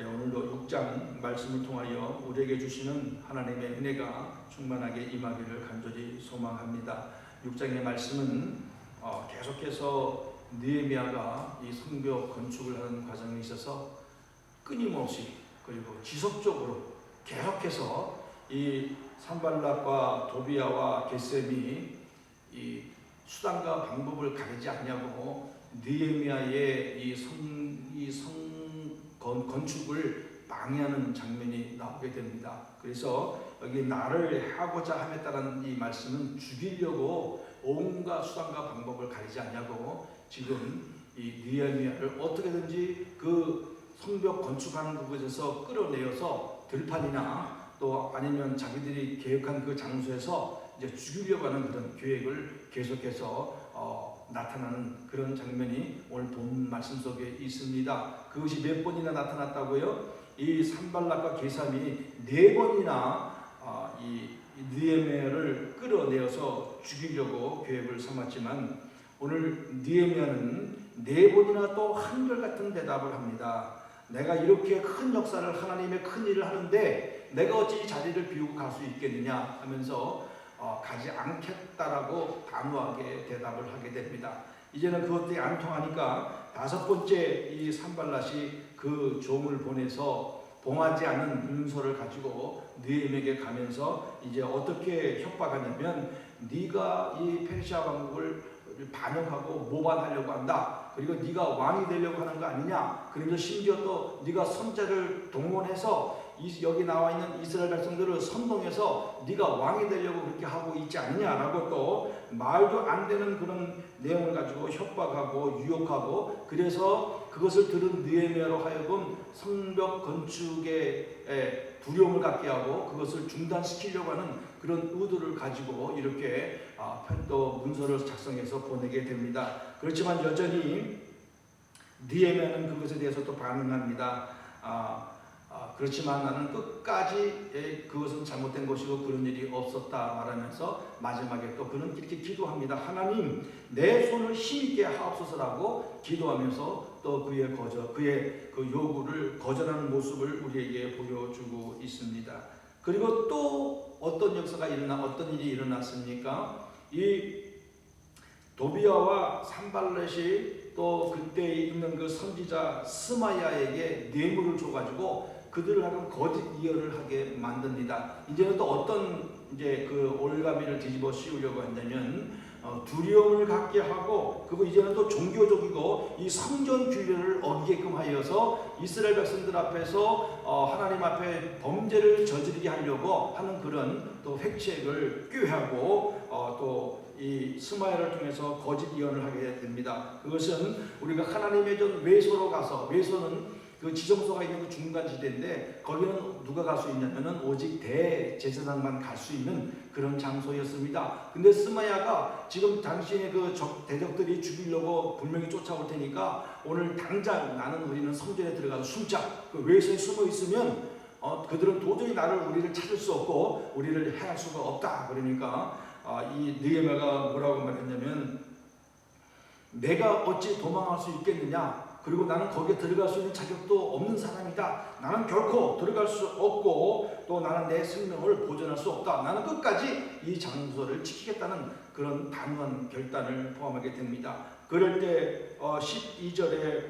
오늘도 6장 말씀을 통하여 우리에게 주시는 하나님의 은혜가 충만하게 임하기를 간절히 소망합니다. 6장의 말씀은 계속해서 느헤미야가 이 성벽 건축을 하는 과정에 있어서 끊임없이 그리고 지속적으로 계속해서 이 산발락과 도비야와 게셈이 이 수단과 방법을 가리지 않냐고 느헤미야의 이 성 건축을 방해하는 장면이 나오게 됩니다. 그래서 여기 나를 하고자 함에 따른 이 말씀은 죽이려고 온갖 수단과 방법을 가리지 않냐고 지금 이 느헤미야를 어떻게든지 그 성벽 건축하는 그곳에서 끌어내어서 들판이나 또 아니면 자기들이 계획한 그 장소에서 이제 죽이려고 하는 그런 계획을 계속해서 나타나는 그런 장면이 오늘 본 말씀 속에 있습니다. 그것이 몇 번이나 나타났다고요? 이 산발락과 게셈이 4번이나 이 느헤미야를 끌어내어서 죽이려고 계획을 삼았지만 오늘 느헤미야는 4번이나 또 한결같은 대답을 합니다. 내가 이렇게 큰 역사를 하나님의 큰 일을 하는데 내가 어찌 자리를 비우고 갈 수 있겠느냐 하면서 가지 않겠다라고 단호하게 대답을 하게 됩니다. 이제는 그것들이 안 통하니까 5번째 이 산발락이 그 종을 보내서 봉하지 않은 문서를 가지고 느헤미야에게 가면서 이제 어떻게 협박하냐면 네가 이 페르시아 왕국을 반역하고 모반하려고 한다. 그리고 네가 왕이 되려고 하는 거 아니냐. 그리고 심지어 또 네가 선자를 동원해서 여기 나와 있는 이스라엘 백성들을 선동해서 네가 왕이 되려고 그렇게 하고 있지 않느냐라고 또 말도 안 되는 그런 내용을 가지고 협박하고 유혹하고 그래서 그것을 들은 느헤미야로 하여금 성벽 건축에 두려움을 갖게 하고 그것을 중단시키려고 하는 그런 의도를 가지고 이렇게 또 문서를 작성해서 보내게 됩니다. 그렇지만 여전히 느헤미야는 그것에 대해서 또 반응합니다. 그렇지만 나는 끝까지 그것은 잘못된 것이고 그런 일이 없었다 말하면서 마지막에 또 그는 이렇게 기도합니다. 하나님 내 손을 힘있게 하옵소서라고 기도하면서 또 그의 그 요구를 거절하는 모습을 우리에게 보여주고 있습니다. 그리고 또 어떤 어떤 일이 일어났습니까? 이 도비야와 산발렛이 또 그때 있는 그 선지자 스마야에게 뇌물을 줘가지고 그들을 하여금 거짓 예언을 하게 만듭니다. 이제는 또 어떤 그 올가미를 뒤집어 씌우려고 한다면 두려움을 갖게 하고 그리고 이제는 또 종교적이고 이 성전 규례를 어기게끔 하여서 이스라엘 백성들 앞에서 하나님 앞에 범죄를 저지르게 하려고 하는 그런 또 획책을 꾀하고 또 이 스마야를 통해서 거짓 예언을 하게 됩니다. 그것은 우리가 하나님의 전 외소로 가서 외소는 그 지정소가 있는 그 중간 지대인데 거기는 누가 갈 수 있냐면은 오직 대제사장만 갈 수 있는 그런 장소였습니다. 근데 스마야가 지금 당신의 그 대적들이 죽이려고 분명히 쫓아올 테니까 오늘 당장 우리는 성전에 들어가서 숨자. 그 외소에 숨어 있으면 그들은 도저히 우리를 찾을 수 없고 우리를 해할 수가 없다. 그러니까 이 느헤미야가 뭐라고 말했냐면 내가 어찌 도망할 수 있겠느냐. 그리고 나는 거기에 들어갈 수 있는 자격도 없는 사람이다. 나는 결코 들어갈 수 없고 또 나는 내 생명을 보존할 수 없다. 나는 끝까지 이 장소를 지키겠다는 그런 단호한 결단을 포함하게 됩니다. 그럴 때 12절에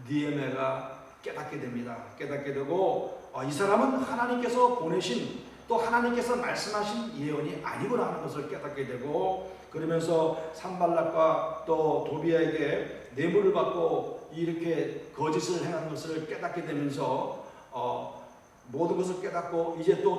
느헤미야가 깨닫게 됩니다. 깨닫게 되고 이 사람은 하나님께서 보내신 또 하나님께서 말씀하신 예언이 아니구나 하는 것을 깨닫게 되고 그러면서 산발락과 또 도비야에게 뇌물을 받고 이렇게 거짓을 행한 것을 깨닫게 되면서 모든 것을 깨닫고 이제 또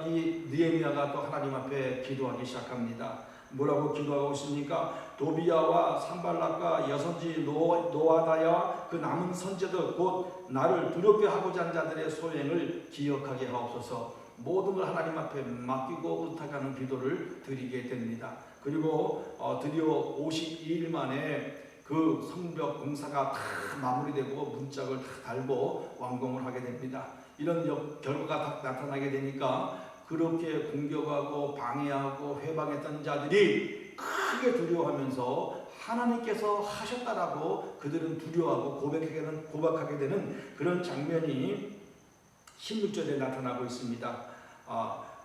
이 느헤미야가 또 하나님 앞에 기도하기 시작합니다. 뭐라고 기도하고 있습니까? 도비야와 산발락과 여선지 노아다야 그 남은 선제들 곧 나를 두렵게 하고자 하는 자들의 소행을 기억하게 하옵소서. 모든 걸 하나님 앞에 맡기고 의탁하는 기도를 드리게 됩니다. 그리고 드디어 52일 만에 그 성벽 공사가 다 마무리되고 문짝을 다 달고 완공을 하게 됩니다. 이런 결과가 다 나타나게 되니까 그렇게 공격하고 방해하고 회방했던 자들이 크게 두려워하면서 하나님께서 하셨다라고 그들은 두려워하고 고백하게 되는 그런 장면이 16절에 나타나고 있습니다.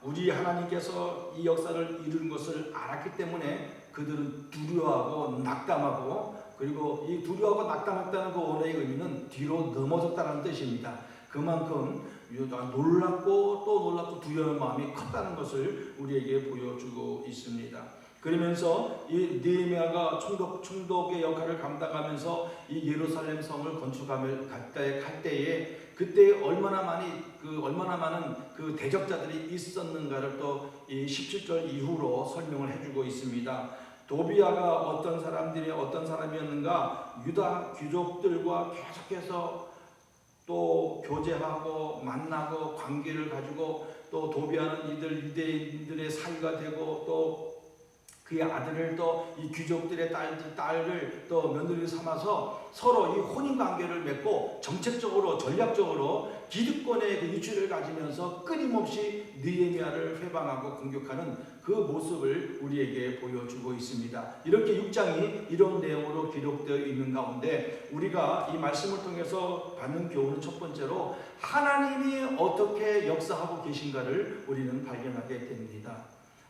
우리 하나님께서 이 역사를 이루는 것을 알았기 때문에 그들은 두려워하고 낙담하고, 그리고 이 두려워하고 낙담했다는 그 원어의 의미는 뒤로 넘어졌다는 뜻입니다. 그만큼 놀랍고 또 놀랍고 두려운 마음이 컸다는 것을 우리에게 보여주고 있습니다. 그러면서 이 느헤미야가 총독의 역할을 감당하면서 이 예루살렘 성을 건축할 때에 그때 얼마나 많은 그 대적자들이 있었는가를 또 이 17절 이후로 설명을 해주고 있습니다. 도비야가 어떤 사람이었는가? 유다 귀족들과 계속해서 또 교제하고 만나고 관계를 가지고, 또 도비야는 유대인들의 사위가 되고, 또 그의 아들을 또 이 귀족들의 딸을 또 며느리를 삼아서 서로 이 혼인 관계를 맺고 정책적으로 전략적으로 기득권의 그 위치를 가지면서 끊임없이 느헤미야를 회방하고 공격하는 그 모습을 우리에게 보여주고 있습니다. 이렇게 6장이 이런 내용으로 기록되어 있는 가운데 우리가 이 말씀을 통해서 받는 교훈은 첫 번째로 하나님이 어떻게 역사하고 계신가를 우리는 발견하게 됩니다.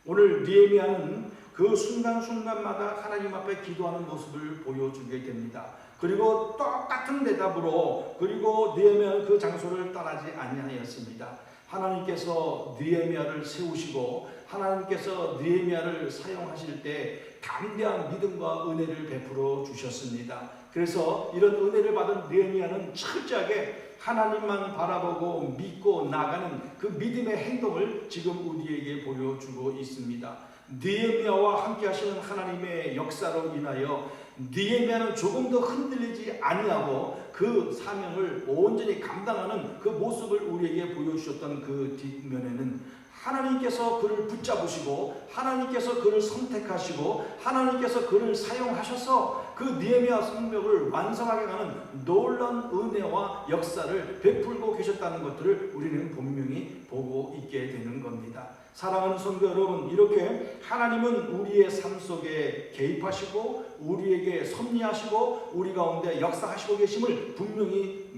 오늘 느헤미야는 그 순간순간마다 하나님 앞에 기도하는 모습을 보여주게 됩니다. 그리고 똑같은 대답으로, 그리고 느헤미야는 그 장소를 떠나지 아니하였습니다. 하나님께서 느헤미야를 세우시고 하나님께서 느헤미야를 사용하실 때 담대한 믿음과 은혜를 베풀어 주셨습니다. 그래서 이런 은혜를 받은 느헤미야는 철저하게 하나님만 바라보고 믿고 나가는 그 믿음의 행동을 지금 우리에게 보여주고 있습니다. 느헤미야와 함께 하시는 하나님의 역사로 인하여 느헤미야는 조금 더 흔들리지 아니하고 그 사명을 온전히 감당하는 그 모습을 우리에게 보여주셨던 그 뒷면에는 하나님께서 그를 붙잡으시고 하나님께서 그를 선택하시고 하나님께서 그를 사용하셔서 그 느헤미야 성벽을 완성하게 하는 놀라운 은혜와 역사를 베풀고 계셨다는 것들을 우리는 분명히 보고 있게 되는 겁니다. 사랑하는 성도 여러분, 이렇게 하나님은 우리의 삶 속에 개입하시고 우리에게 섭리하시고 우리 가운데 역사하시고 계심을 분명히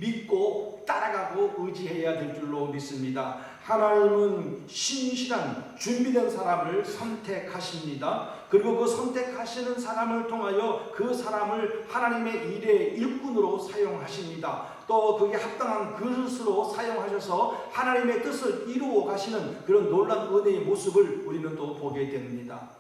믿고 따라가고 의지해야 될 줄로 믿습니다. 하나님은 신실한 준비된 사람을 선택하십니다. 그리고 그 선택하시는 사람을 통하여 그 사람을 하나님의 일의 일꾼으로 사용하십니다. 또 그게 합당한 그릇으로 사용하셔서 하나님의 뜻을 이루어 가시는 그런 놀라운 은혜의 모습을 우리는 또 보게 됩니다.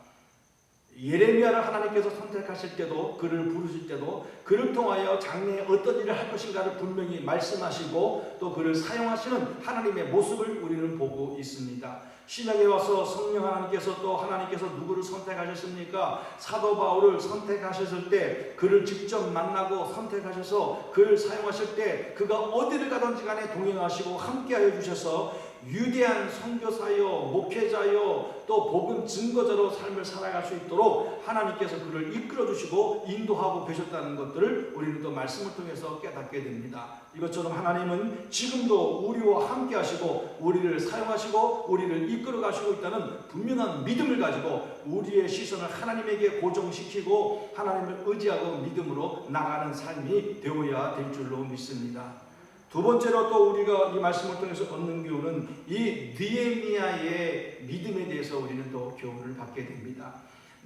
예레미야를 하나님께서 선택하실 때도, 그를 부르실 때도 그를 통하여 장래에 어떤 일을 할 것인가를 분명히 말씀하시고 또 그를 사용하시는 하나님의 모습을 우리는 보고 있습니다. 신약에 와서 성령 하나님께서 또 하나님께서 누구를 선택하셨습니까? 사도 바울을 선택하셨을 때 그를 직접 만나고 선택하셔서 그를 사용하실 때 그가 어디를 가든지 간에 동행하시고 함께하여 주셔서 위대한 선교사요, 목회자요, 또 복음 증거자로 삶을 살아갈 수 있도록 하나님께서 그를 이끌어 주시고 인도하고 계셨다는 것들을 우리는 또 말씀을 통해서 깨닫게 됩니다. 이것처럼 하나님은 지금도 우리와 함께 하시고 우리를 사용하시고 우리를 이끌어 가시고 있다는 분명한 믿음을 가지고 우리의 시선을 하나님에게 고정시키고 하나님을 의지하고 믿음으로 나가는 삶이 되어야 될 줄로 믿습니다. 두 번째로 또 우리가 이 말씀을 통해서 얻는 교훈은 이 느헤미야의 믿음에 대해서 우리는 또 교훈을 받게 됩니다.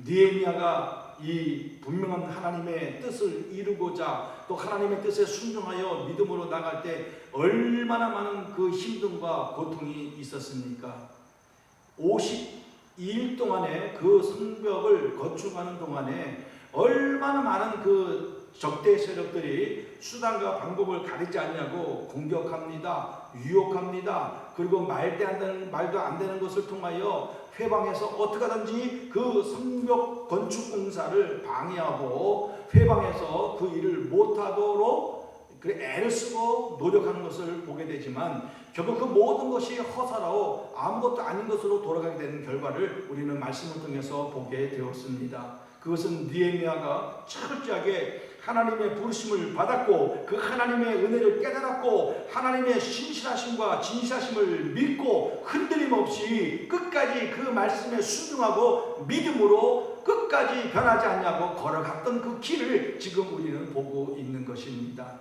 느헤미야가 이 분명한 하나님의 뜻을 이루고자 또 하나님의 뜻에 순종하여 믿음으로 나갈 때 얼마나 많은 그 힘듦과 고통이 있었습니까? 52일 동안에 그 성벽을 건축하는 동안에 얼마나 많은 그 적대 세력들이 수단과 방법을 가리지 않냐고 공격합니다. 유혹합니다. 그리고 말도 안 되는 것을 통하여 회방에서 어떻게 하든지 그 성벽 건축 공사를 방해하고 회방에서 그 일을 못하도록 애를 쓰고 노력하는 것을 보게 되지만 결국 그 모든 것이 허사라고 아무것도 아닌 것으로 돌아가게 되는 결과를 우리는 말씀을 통해서 보게 되었습니다. 그것은 느헤미야가 철저하게 하나님의 부르심을 받았고 그 하나님의 은혜를 깨달았고 하나님의 신실하심과 진실하심을 믿고 흔들림 없이 끝까지 그 말씀에 순종하고 믿음으로 끝까지 변하지 않냐고 걸어갔던 그 길을 지금 우리는 보고 있는 것입니다.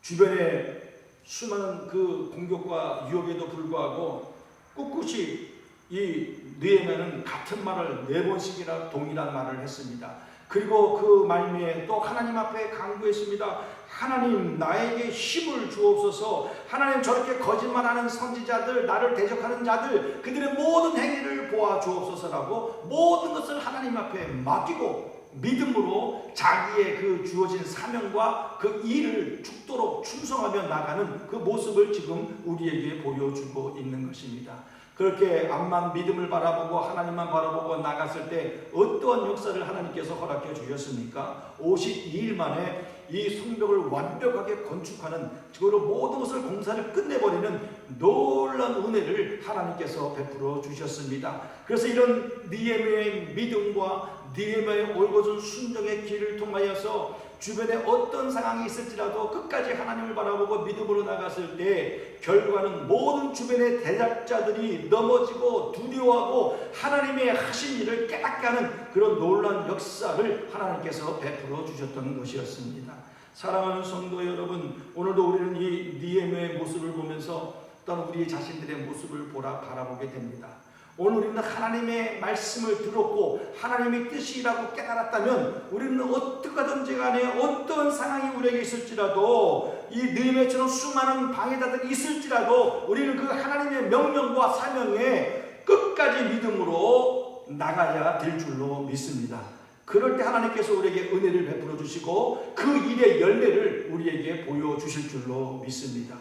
주변에 수많은 그 공격과 유혹에도 불구하고 꿋꿋이 이 느헤미야는 같은 말을 4번씩이나 동일한 말을 했습니다. 그리고 그 말미에 또 하나님 앞에 간구했습니다. 하나님, 나에게 힘을 주옵소서. 하나님, 저렇게 거짓말하는 선지자들, 나를 대적하는 자들, 그들의 모든 행위를 보아 주옵소서라고 모든 것을 하나님 앞에 맡기고 믿음으로 자기의 그 주어진 사명과 그 일을 죽도록 충성하며 나가는 그 모습을 지금 우리에게 보여주고 있는 것입니다. 그렇게 암만 믿음을 바라보고 하나님만 바라보고 나갔을 때 어떠한 역사를 하나님께서 허락해 주셨습니까? 52일 만에 이 성벽을 완벽하게 건축하는, 그리고 모든 것을 공사를 끝내버리는 놀라운 은혜를 하나님께서 베풀어 주셨습니다. 그래서 이런 느헤미야의 믿음과 느헤미야의 올곧은 순종의 길을 통하여서 주변에 어떤 상황이 있을지라도 끝까지 하나님을 바라보고 믿음으로 나갔을 때 결과는 모든 주변의 대적자들이 넘어지고 두려워하고 하나님의 하신 일을 깨닫게 하는 그런 놀라운 역사를 하나님께서 베풀어 주셨던 것이었습니다. 사랑하는 성도 여러분, 오늘도 우리는 이 느헤미야의 모습을 보면서 또한 우리 자신들의 모습을 바라보게 됩니다. 오늘 우리는 하나님의 말씀을 들었고 하나님의 뜻이라고 깨달았다면 우리는 어떻게든지 간에 어떤 상황이 우리에게 있을지라도 이 느헤미야처럼 수많은 방해자들이 있을지라도 우리는 그 하나님의 명령과 사명에 끝까지 믿음으로 나가야 될 줄로 믿습니다. 그럴 때 하나님께서 우리에게 은혜를 베풀어 주시고 그 일의 열매를 우리에게 보여주실 줄로 믿습니다.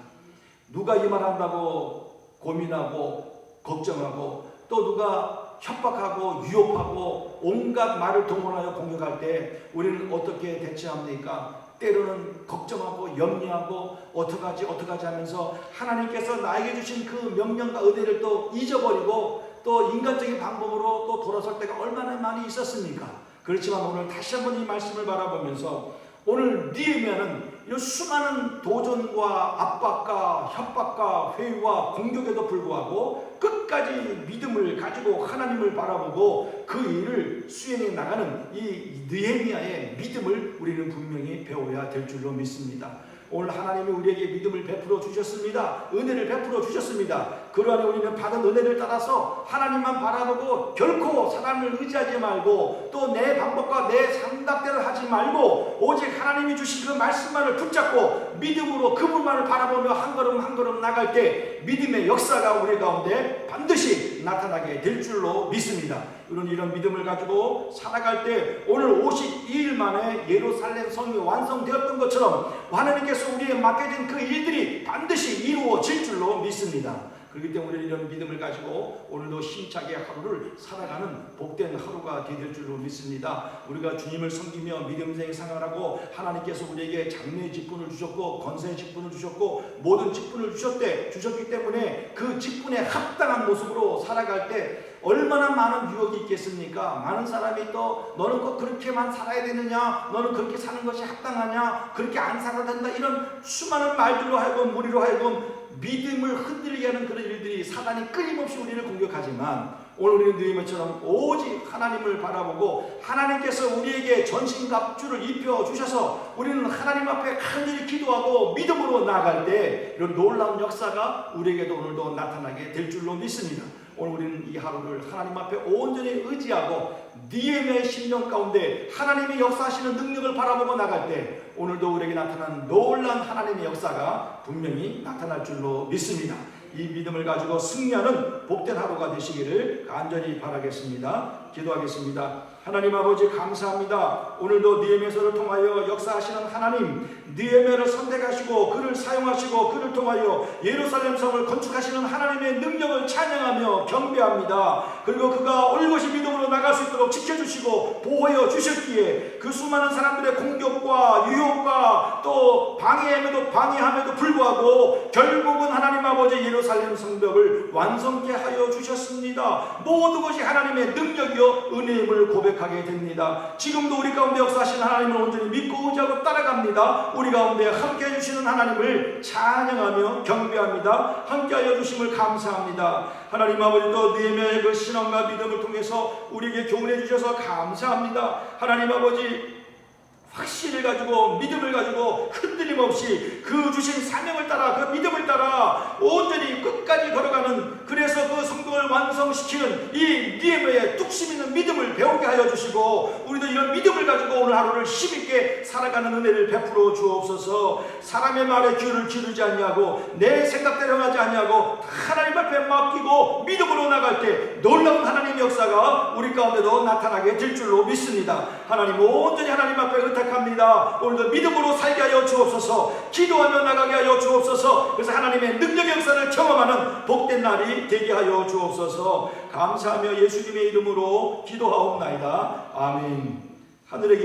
누가 이 말 한다고 고민하고 걱정하고 또 누가 협박하고 유혹하고 온갖 말을 동원하여 공격할 때 우리는 어떻게 대처합니까? 때로는 걱정하고 염려하고 어떡하지 하면서 하나님께서 나에게 주신 그 명령과 은혜를 또 잊어버리고 또 인간적인 방법으로 또 돌아설 때가 얼마나 많이 있었습니까? 그렇지만 오늘 다시 한번 이 말씀을 바라보면서 오늘 느헤미야는 이 수많은 도전과 압박과 협박과 회유와 공격에도 불구하고 끝까지 믿음을 가지고 하나님을 바라보고 그 일을 수행해 나가는 이 느헤미야의 믿음을 우리는 분명히 배워야 될 줄로 믿습니다. 오늘 하나님이 우리에게 믿음을 베풀어 주셨습니다. 은혜를 베풀어 주셨습니다. 그 안에 우리는 받은 은혜를 따라서 하나님만 바라보고 결코 사람을 의지하지 말고 또 내 방법과 내 생각대로 하지 말고 오직 하나님이 주신 그 말씀만을 붙잡고 믿음으로 그분만을 바라보며 한 걸음 한 걸음 나갈 때 믿음의 역사가 우리 가운데 반드시 나타나게 될 줄로 믿습니다. 우리는 이런 믿음을 가지고 살아갈 때 오늘 52일 만에 예루살렘 성이 완성되었던 것처럼 하나님께서 우리에게 맡겨진 그 일들이 반드시 이루어질 줄로 믿습니다. 그렇기 때문에 이런 믿음을 가지고 오늘도 힘차게 하루를 살아가는 복된 하루가 될 줄로 믿습니다. 우리가 주님을 섬기며 믿음생활 생활하고 하나님께서 우리에게 장래의 직분을 주셨고 권세의 직분을 주셨고 모든 직분을 주셨기 때문에 그 직분에 합당한 모습으로 살아갈 때 얼마나 많은 유혹이 있겠습니까? 많은 사람이 또 너는 꼭 그렇게만 살아야 되느냐, 너는 그렇게 사는 것이 합당하냐, 그렇게 안 살아야 된다, 이런 수많은 말들로 하여금 우리로 하여금 믿음을 흔들게 하는 그런 일들이 사단이 끊임없이 우리를 공격하지만 오늘 우리는 느헤미야처럼 오직 하나님을 바라보고 하나님께서 우리에게 전신갑주를 입혀주셔서 우리는 하나님 앞에 간절히 기도하고 믿음으로 나아갈 때 이런 놀라운 역사가 우리에게도 오늘도 나타나게 될 줄로 믿습니다. 오늘 우리는 이 하루를 하나님 앞에 온전히 의지하고 느헤미야의 심령 가운데 하나님이 역사하시는 능력을 바라보고 나갈 때 오늘도 우리에게 나타난 놀라운 하나님의 역사가 분명히 나타날 줄로 믿습니다. 이 믿음을 가지고 승리하는 복된 하루가 되시기를 간절히 바라겠습니다. 기도하겠습니다. 하나님 아버지 감사합니다. 오늘도 느헤미야서를 통하여 역사하시는 하나님, 느헤미야를 선택하시고 그를 사용하시고 그를 통하여 예루살렘 성을 건축하시는 하나님의 능력을 찬양하며 경배합니다. 그리고 그가 올곧이 믿음으로 나갈 수 있도록 지켜주시고 보호해 주셨기에 그 수많은 사람들의 공격과 유혹과 또 방해함에도 불구하고 결국은 하나님 아버지 예루살렘 성벽을 완성케 하여 주셨습니다. 모든 것이 하나님의 능력이요 은혜임을 고백하게 됩니다. 지금도 우리 가운데 역사하시는 하나님을 온전히 믿고 의지하고 따라갑니다. 우리 가운데 함께해 주시는 하나님을 찬양하며 경배합니다. 함께하여 주심을 감사합니다. 하나님 아버지 또 느헤미야의 그 신앙과 믿음을 통해서 우리에게 교훈해 주셔서 감사합니다. 하나님 아버지 확신을 가지고 믿음을 가지고 흔들림 없이 그 주신 사명을 따라 그 믿음을 따라 온전히 끝까지 걸어가는, 그래서 그 성경을 완성시키는 이 니에미아의 뚝심 있는 믿음을 배우게 하여 주시고 우리도 이런 믿음을 가지고 오늘 하루를 힘있게 살아가는 은혜를 베풀어 주옵소서. 사람의 말에 귀를 기르지 아니하고 내 생각대로 하지 아니하고 하나님 앞에 맡기고 믿음으로 나갈 때 놀라운 하나님의 역사가 우리 가운데도 나타나게 될 줄로 믿습니다. 하나님 온전히 하나님 앞에 의탁합니다. 오늘도 믿음으로 살게 하여 주옵소서. 기도하며 나가게 하여 주옵소서. 그래서 하나님의 능력의 역사를 경험하는 복된 날이 되게 하여 주옵소서. 감사하며 예수님의 이름으로 기도하옵나이다. 아멘. 하늘의